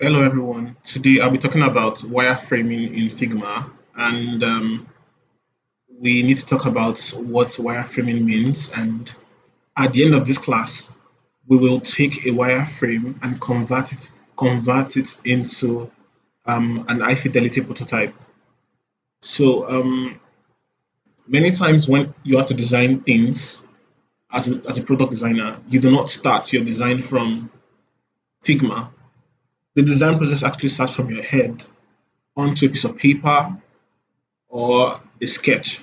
Hello everyone. Today I'll be talking about wireframing in Figma, and we need to talk about what wireframing means. And at the end of this class, we will take a wireframe and convert it into an high fidelity prototype. So many times when you have to design things as a product designer, you do not start your design from Figma. The design process actually starts from your head onto a piece of paper or a sketch.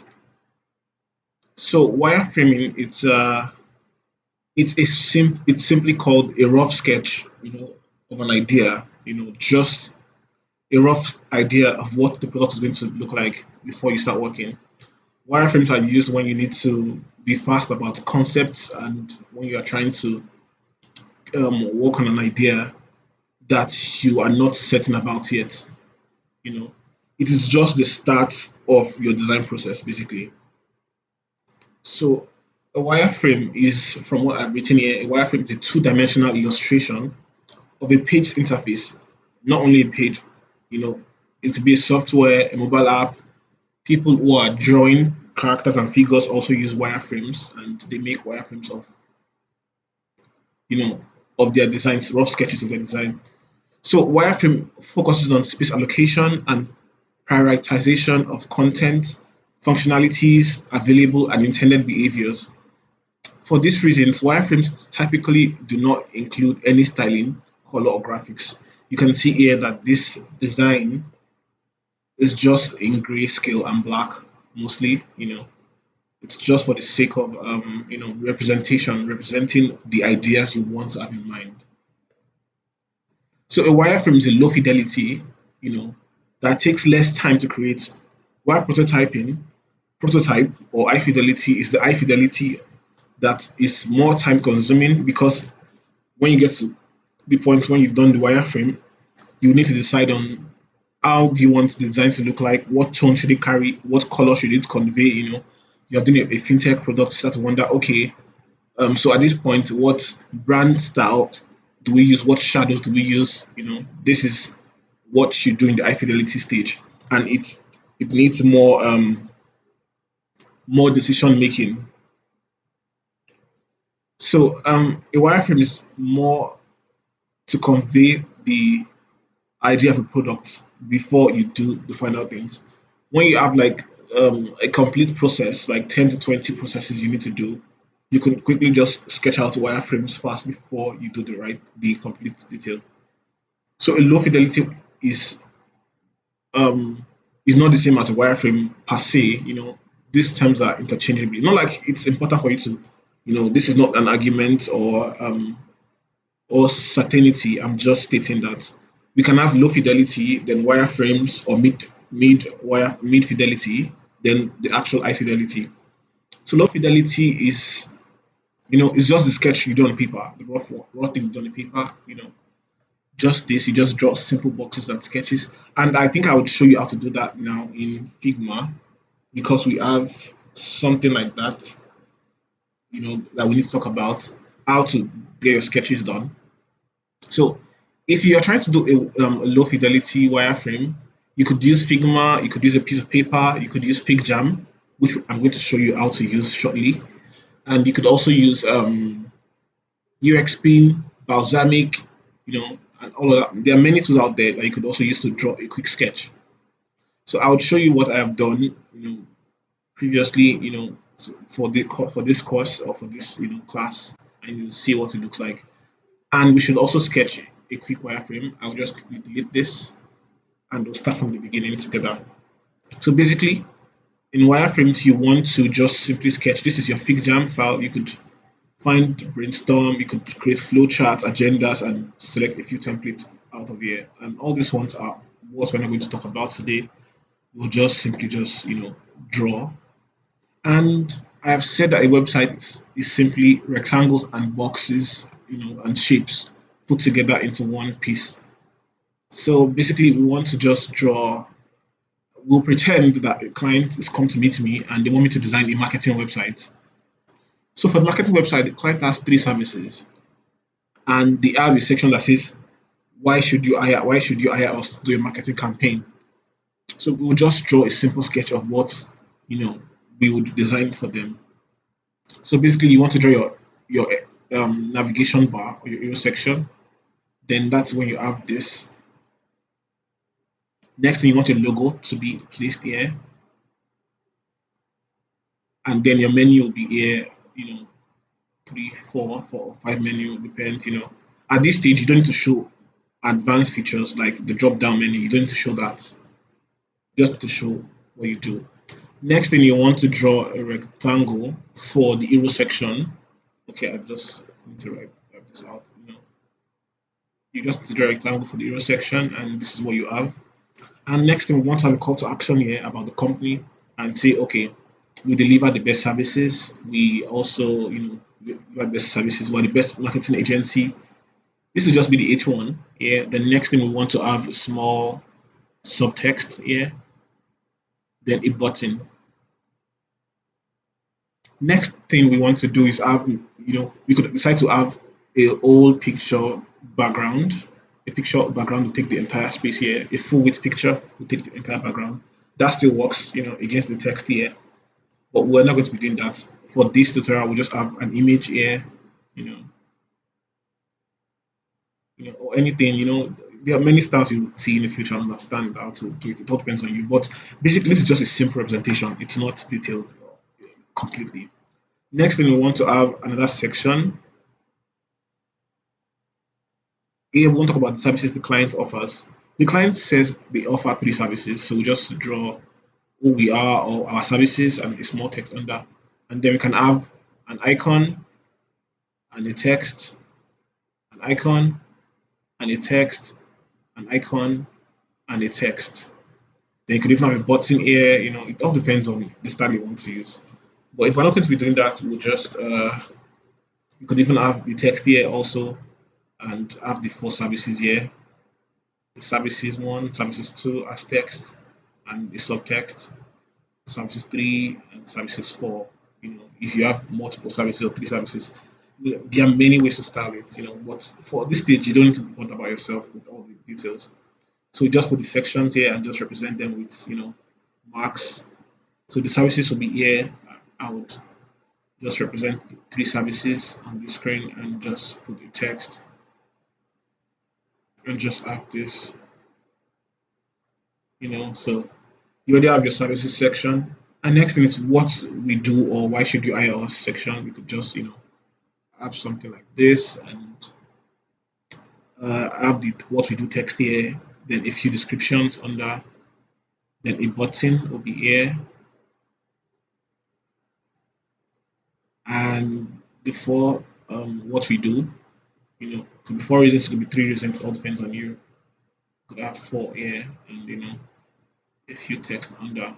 So wireframing, it's simply called a rough sketch, of an idea, just a rough idea of what the product is going to look like before you start working. Wireframes are used when you need to be fast about concepts and when you are trying to work on an idea that you are not certain about yet. You know, it is just the start of your design process, basically. So a wireframe is, from what I've written here, a wireframe is a two-dimensional illustration of a page interface. Not only a page, you know, it could be a software, a mobile app. People who are drawing characters and figures also use wireframes, and they make wireframes you know, of their designs, rough sketches of their design. So wireframe focuses on space allocation and prioritization of content, functionalities, available and intended behaviors. For these reasons, wireframes typically do not include any styling, color, or graphics. You can see here that this design is just in grayscale and black mostly. It's just for the sake of representation, representing the ideas you want to have in mind. So a wireframe is a low fidelity, that takes less time to create, while prototype or high fidelity is the high fidelity that is more time consuming because when you get to the point when you've done the wireframe, you need to decide on how do you want the design to look like, what tone should it carry, what color should it convey. You're doing a fintech product, you start to wonder, okay, so at this point, what brand style do we use? What shadows do we use? This is what you do in the high fidelity stage, and it needs more decision making. So a wireframe is more to convey the idea of a product before you do the final things. When you have like a complete process, like 10 to 20 processes you need to do, you can quickly just sketch out wireframes fast before you do the complete detail. So a low fidelity is um is not the same as a wireframe per se. These terms are interchangeable. Not like it's important for you to, this is not an argument or certainty. I'm just stating that we can have low fidelity, then wireframes, or mid fidelity, then the actual high fidelity. So low fidelity is, it's just the sketch you do on paper, the raw thing you do on the paper. Just this, you just draw simple boxes and sketches. And I think I would show you how to do that now in Figma because we have something like that, that we need to talk about how to get your sketches done. So if you are trying to do a low fidelity wireframe, you could use Figma, you could use a piece of paper, you could use FigJam, which I'm going to show you how to use shortly. And you could also use UXPin, Balsamic, and all of that. There are many tools out there that you could also use to draw a quick sketch. So I would show you what I have done, previously, for this course or for this, class, and you'll see what it looks like. And we should also sketch a quick wireframe. I'll just quickly delete this and we'll start from the beginning together. So basically, in wireframes, you want to just simply sketch. This is your FigJam file. You could find brainstorm, you could create flowcharts, agendas, and select a few templates out of here. And all these ones are what we're not going to talk about today. We'll just simply draw. And I have said that a website is simply rectangles and boxes, and shapes put together into one piece. So basically, we want to just draw. We'll pretend that a client is come to meet me and they want me to design a marketing website. So for the marketing website, the client has three services, and they have a section that says why should you hire us to do a marketing campaign? So we will just draw a simple sketch of what you know we would design for them. So basically, you want to draw your navigation bar or your arrow section. Then that's when you have this. Next thing, you want your logo to be placed here, and then your menu will be here. Three, four, or five menu depends. At this stage, you don't need to show advanced features like the drop down menu. You don't need to show that. Just to show what you do. Next thing, you want to draw a rectangle for the arrow section. Okay, I just need to write this out. You just need to draw a rectangle for the arrow section, and this is what you have. And next thing, we want to have a call to action here about the company and say, okay, we deliver the best services. We also, we are the best services. We're the best marketing agency. This will just be the H1. Yeah. The next thing, we want to have a small subtext here, then a button. Next thing we want to do is have, we could decide to have a old picture background. A picture background will take the entire space here. A full width picture will take the entire background. That still works, against the text here. But we're not going to be doing that. For this tutorial, we'll just have an image here, you know, or anything, there are many styles you will see in the future and understand how to do it. It all depends on you. But basically, this is just a simple representation. It's not detailed completely. Next thing, we want to have another section. Here, we want to talk about the services the client offers. The client says they offer three services, so we just draw who we are or our services and a small text under. And then we can have an icon and a text, an icon and a text, an icon and a text. Then you could even have a button here, it all depends on the style you want to use. But if we're not going to be doing that, we'll just, you could even have the text here also and have the four services here. The services one, services two as text and the subtext, services three and services four. If you have multiple services or three services, there are many ways to style it. But for this stage, you don't need to bother about yourself with all the details. So we just put the sections here and just represent them with marks. So the services will be here. I would just represent the three services on the screen and just put the text and just have this. So you already have your services section. And next thing is what we do or why should you hire us section. We could just have something like this and have the what we do text here, then a few descriptions under, then a button will be here, and before what we do, could be four reasons, could be three reasons, all depends on you. Could have four here and a few text under.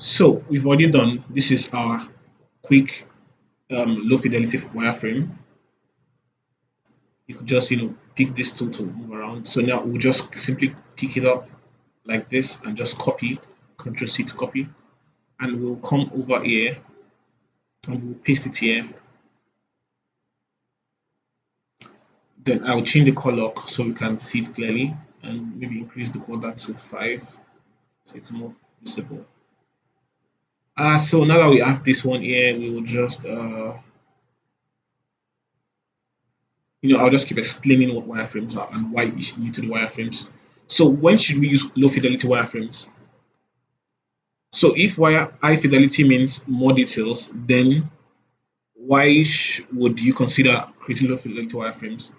So we've already done. This is our quick low fidelity wireframe. You could just pick this tool to move around. So now we'll just simply pick it up like this and just copy, Control C to copy, and we'll come over here and we'll paste it here. Then I'll change the color so we can see it clearly and maybe increase the border to 5 so it's more visible. So now that we have this one here, we will just I'll just keep explaining what wireframes are and why you need to do wireframes. So when should we use low fidelity wireframes? So if high fidelity means more details, then why would you consider creating low fidelity wireframes?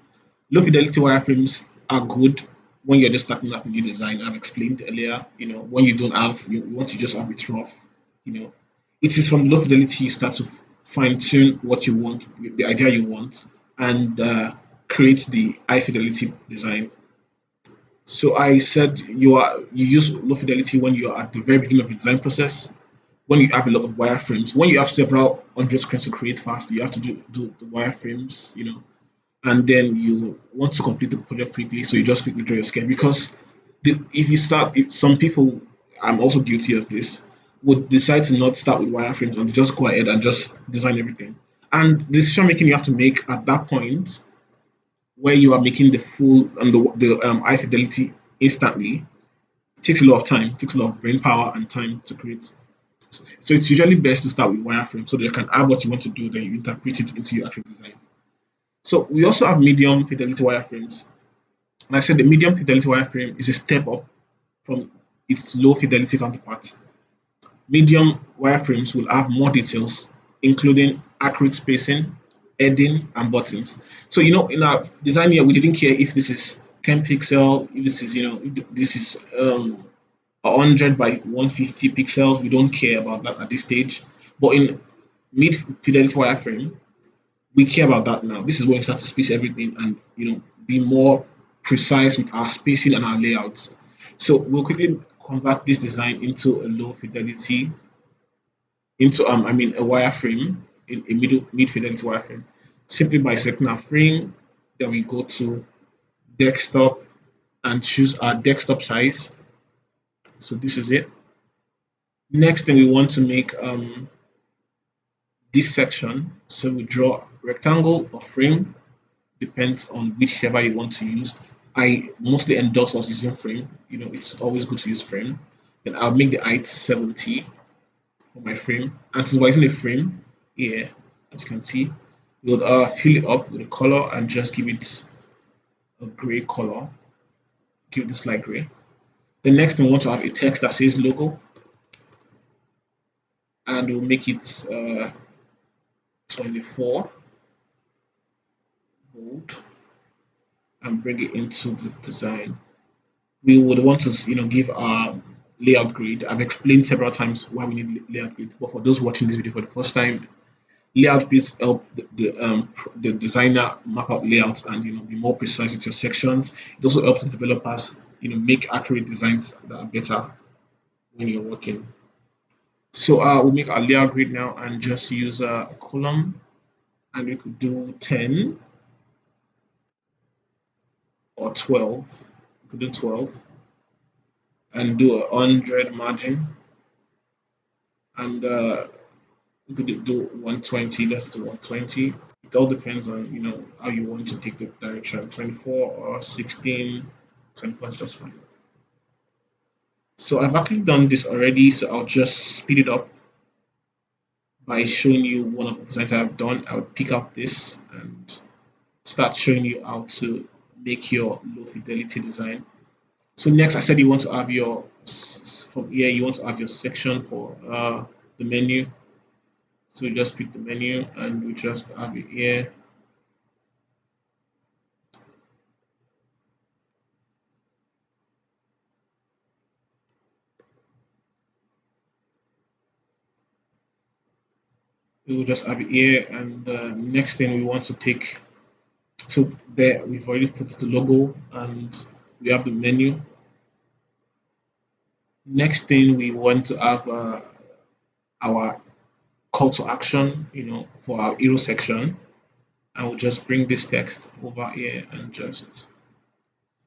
Low fidelity wireframes are good when you're just starting out a new design. I've explained earlier, when you don't have, you want to just have it rough, it is from low fidelity you start to fine tune what you want, the idea you want, and create the high fidelity design. So I said you use low fidelity when you are at the very beginning of your design process, when you have a lot of wireframes, when you have several hundred screens to create fast, you have to do the wireframes, and then you want to complete the project quickly, so you just quickly draw your sketch. Because if some people, I'm also guilty of this, would decide to not start with wireframes and just go ahead and just design everything. And the decision making you have to make at that point where you are making the full and the high fidelity instantly. It takes a lot of time, it takes a lot of brain power and time to create. So it's usually best to start with wireframe so that you can have what you want to do, then you interpret it into your actual design. So we also have medium fidelity wireframes. And I said the medium fidelity wireframe is a step up from its low fidelity counterpart. Medium wireframes will have more details, including accurate spacing, heading, and buttons. So in our design here, we didn't care if this is 10 pixel, if this is if this is 100 by 150 pixels. We don't care about that at this stage. But in mid fidelity wireframe, we care about that now. This is when we start to space everything and be more precise with our spacing and our layouts. So we'll quickly convert this design into a low fidelity, into a wireframe, in a mid fidelity wireframe, simply by selecting our frame. Then we go to desktop and choose our desktop size. So this is it. Next thing, we want to make this section. So we draw rectangle or frame, depends on whichever you want to use. I mostly endorse us using frame. It's always good to use frame. Then I'll make the height 70 for my frame. And since we're using a frame here, as you can see, we'll fill it up with a color and just give it a gray color. Give it this light gray. The next thing, we want to have a text that says logo, and we'll make it 24 bold and bring it into the design. We would want to give our layout grid. I've explained several times why we need layout grid, but for those watching this video for the first time, layout grids help the designer map out layouts and be more precise with your sections. It also helps the developers make accurate designs that are better when you're working. So we'll make our layout grid now and just use a column, and we could do 10 or 12. We could do 12 and do 100 margin, and we could do 120. Let's do 120. It all depends on how you want to take the direction. 24 or 16. 24 is just fine. So I've actually done this already, so I'll just speed it up by showing you one of the designs I've done. I'll pick up this and start showing you how to make your low fidelity design. So next, I said you want to have your from here. You want to have your section for the menu. So we just pick the menu and we just have it here. We will just have it here, and next thing we want to take. So there we've already put the logo and we have the menu. Next thing, we want to have our call to action, for our hero section, and we'll just bring this text over here and just,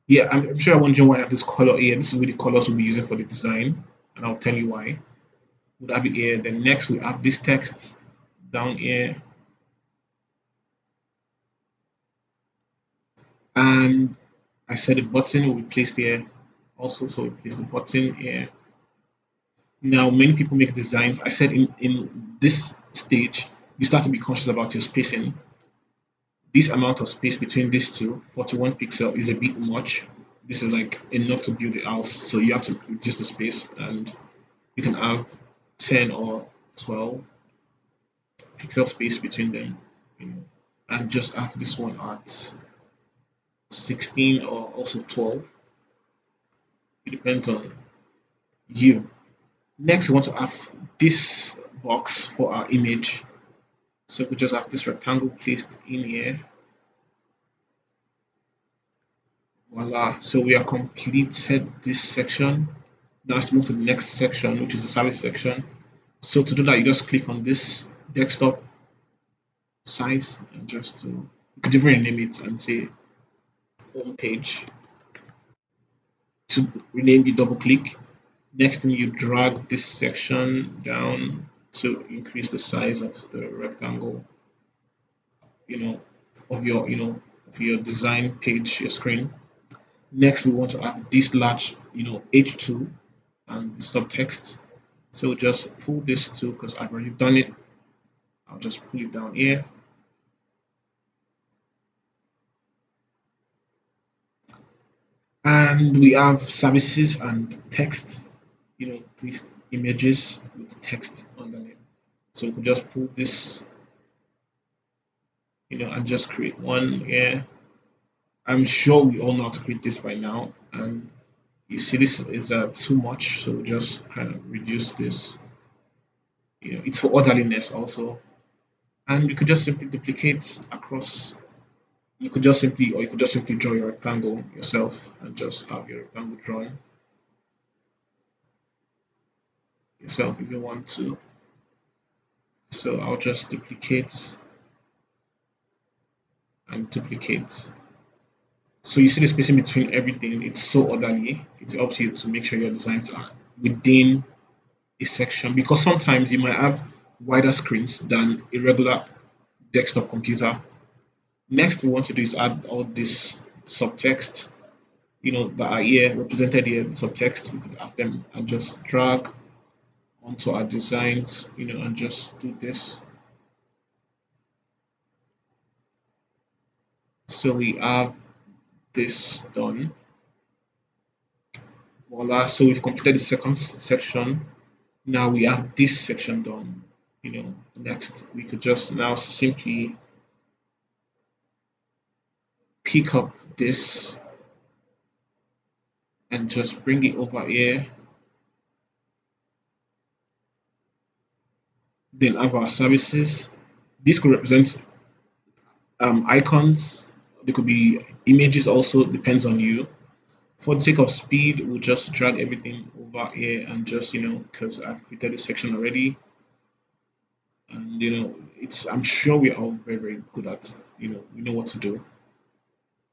yeah, I'm sure you're wondering why I have this color here. This is really the colors we'll be using for the design, and I'll tell you why. We'll have it here. Then next we have this text down here, and I said the button will be placed here also, so we place the button here. Now, many people make designs. I said in this stage, you start to be conscious about your spacing. This amount of space between these two, 41 pixel, is a bit much. This is like enough to build a house, so you have to reduce the space, and you can have 10 or 12 pixel space between them, and just have this one at 16 or also 12. It depends on you. Next, we want to have this box for our image. So we just have this rectangle placed in here. Voila. So we have completed this section. Now let's move to the next section, which is the service section. So to do that, you just click on this desktop size and just you could even rename it and say home page. To rename, you double click. Next thing, you drag this section down to increase the size of the rectangle, of your for your design page, your screen. Next, we want to have this large, H2 and the subtext. So just pull this to, because I've already done it. I'll just pull it down here. And we have services and text, three images with text underneath. So we could just pull this, and just create one here. I'm sure we all know how to create this by now. And you see this is too much, so we'll just kind of reduce this. It's for orderliness also. And you could just simply duplicate across. You could just simply draw your rectangle yourself and just have your rectangle drawn yourself if you want to. So I'll just duplicate and duplicate. So you see the spacing between everything, it's so orderly. It helps you to make sure your designs are within a section, because sometimes you might have wider screens than a regular desktop computer. Next, we want to do is add all this subtext, that are here represented here, the subtext. We could have them and just drag onto our designs, and just do this. So we have this done. Voila. So we've completed the second section. Now we have this section done. Next we could just now simply pick up this and just bring it over here. Then have our services. This could represent icons. There could be images also, depends on you. For the sake of speed, we'll just drag everything over here and just, because I've created this section already. And, I'm sure we are all very, very good at, we know what to do.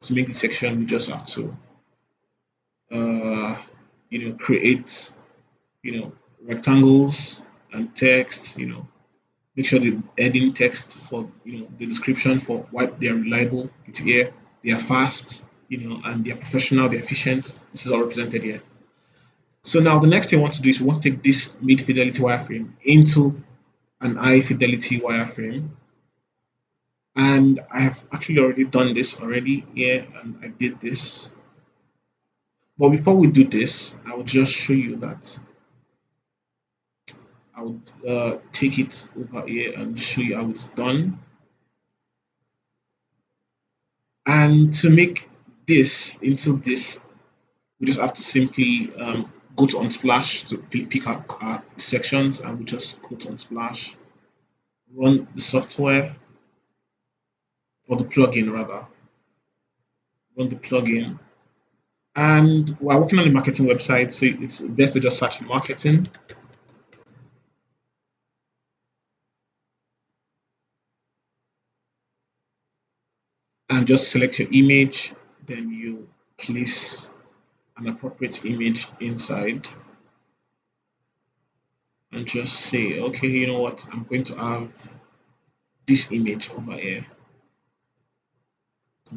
To make the section, we just have to, create, rectangles and text, make sure the heading text for, the description for why they are reliable, it's here, they are fast, and they are professional, they're efficient. This is all represented here. So now the next thing I want to do is we want to take this mid-fidelity wireframe into an high-fidelity wireframe. And I have actually already done this already here, and I did this. But before we do this, I will just show you that I would take it over here and show you how it's done. And to make this into this, we just have to simply go to Unsplash to pick our sections, and we just go to Unsplash, run the software, or the plugin rather, run the plugin. And we're working on the marketing website, so it's best to just search marketing. And just select your image, then you place an appropriate image inside and just say, okay, you know what, I'm going to have this image over here.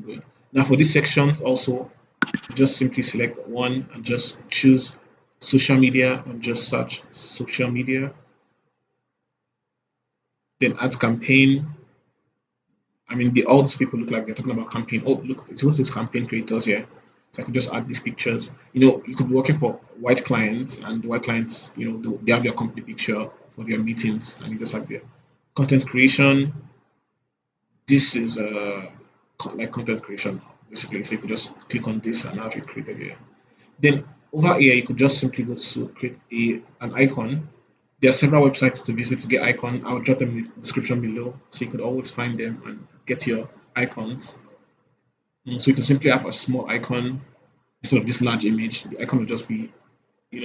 Good. Now for this section also, just simply select one and just choose social media and just search social media. Then add campaign. I mean, all these people look like they're talking about campaign. Oh, look, it's also this campaign creators here. So I could just add these pictures. You could be working for white clients, and the white clients, they have their company picture for their meetings, and you just have their content creation. This is like content creation basically. So you could just click on this and have it created here. Then over here, you could just simply go to create an icon. There are several websites to visit to get icon. I'll drop them in the description below, so you could always find them and get your icons. So you can simply have a small icon instead of this large image. The icon will just be,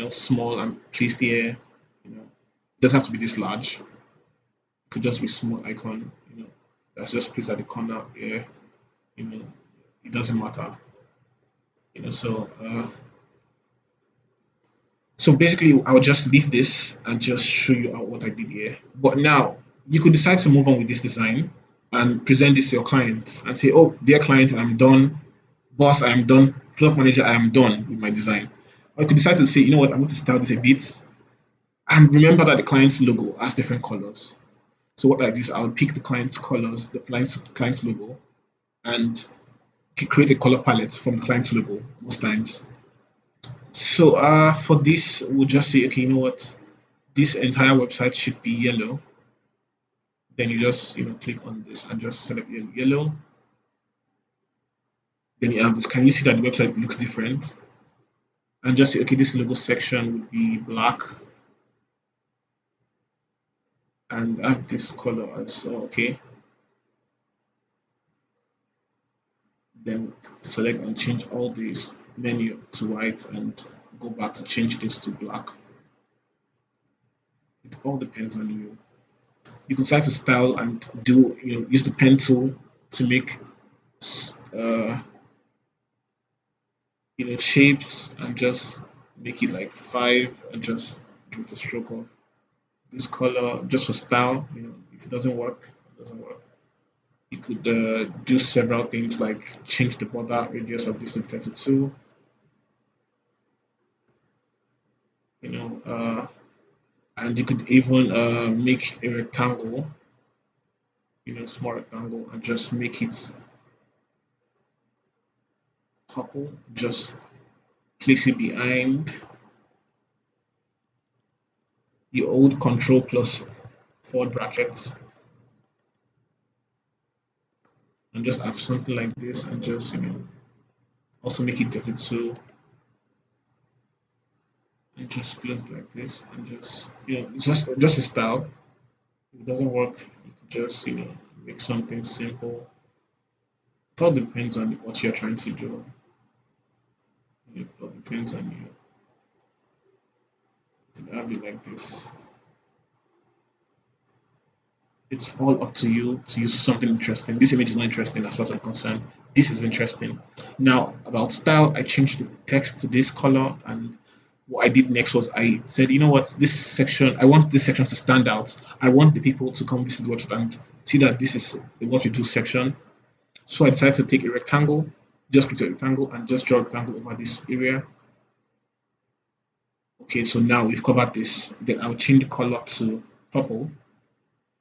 small and placed here. It doesn't have to be this large. It could just be small icon. That's just placed at the corner here. It doesn't matter. So basically, I'll just leave this and just show you what I did here. But now, you could decide to move on with this design. and present this to your client and say, oh, dear client, I'm done. Boss, I am done. Product manager, I am done with my design. Or you could decide to say, you know what, I'm going to style this a bit. And remember that the client's logo has different colors. So what I do is I'll pick the client's colors, the client's logo, and create a color palette from the client's logo most times. So for this, we'll just say, okay, you know what, this entire website should be yellow. Then you just click on this and just select yellow. Then you have this. Can you see that the website looks different? And just say, okay, this logo section would be black, and I have this color also. Okay, then select and change all these menu to white and go back to change this to black. It all depends on you. You can decide to style and do use the pen tool to make uh, shapes and just make it like 5 and just give it a stroke of this color just for style. If it doesn't work, it doesn't work. You could do several things like change the border radius of this to 32. You know, and you could even make a rectangle, small rectangle, and just make it purple. Just place it behind. You hold Control plus forward brackets and just have something like this, and just also make it 32 and just close it like this, and just it's just a style. If it doesn't work, you could just make something simple. It all depends on what you're trying to do. It all depends on you. You can have it like this. It's all up to you to use something interesting. This image is not interesting as far as I'm concerned. This is interesting. Now, about style, I changed the text to this color, and what I did next was I said, you know what, this section, I want this section to stand out. I want the people to come visit the website and see that this is the what you do section. So I decided to take a rectangle, just create a rectangle, and just draw a rectangle over this area. Okay, so now we've covered this. Then I'll change the color to purple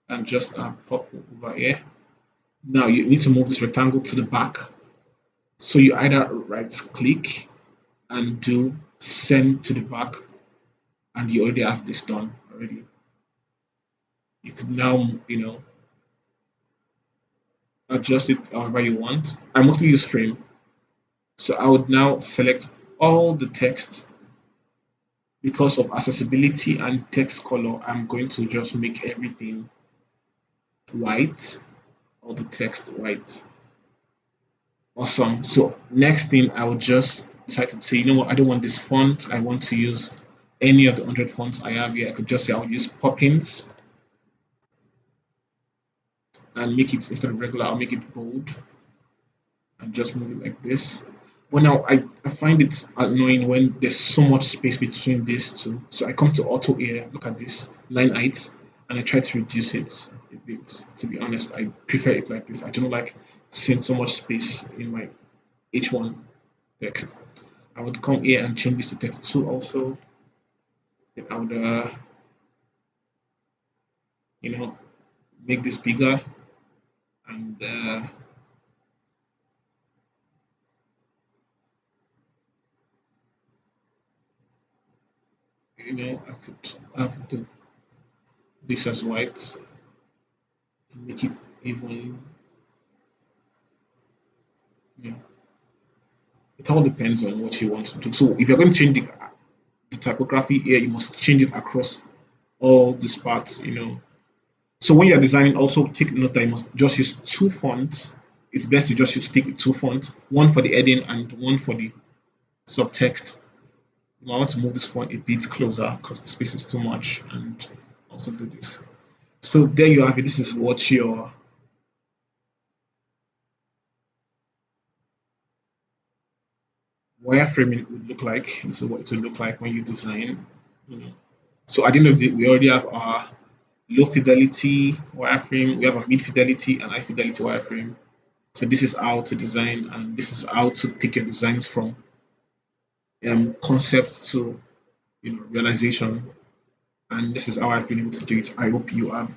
and just purple over here. Now you need to move this rectangle to the back. So you either right click and do send to the back, and you already have this done already. You could now, adjust it however you want. I mostly use frame. So I would now select all the text. Because of accessibility and text color, I'm going to just make everything white, all the text white. Awesome. So next thing, I would just decide to say, you know what, I don't want this font. I want to use any of the 100 fonts I have here. I could just say I would use Poppins and make it, instead of regular, I'll make it bold and just move it like this. But now I find it annoying when there's so much space between these two. So I come to auto here, look at this line height, and I try to reduce it a bit. To be honest, I prefer it like this. I don't like seeing so much space in my H1 text. I would come here and change this to 32 also. Then I would, make this bigger, and I could have this as white and make it even. You know, it all depends on what you want to do. So if you're going to change the typography here, you must change it across all these parts. So when you're designing, also take note that you must just use two fonts. It's best to just stick with two fonts, one for the heading and one for the subtext. I want to move this font a bit closer because the space is too much, and also do this. So there you have it. This is what your wireframing would look like. This is what it will look like when you design. You know. So at the end of the day, we already have our low fidelity wireframe, we have a mid fidelity and high fidelity wireframe. So this is how to design, and this is how to take your designs from concept to realization. And this is how I've been able to do it. I hope you have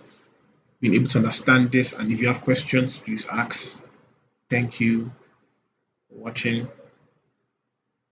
been able to understand this. And if you have questions, please ask. Thank you for watching.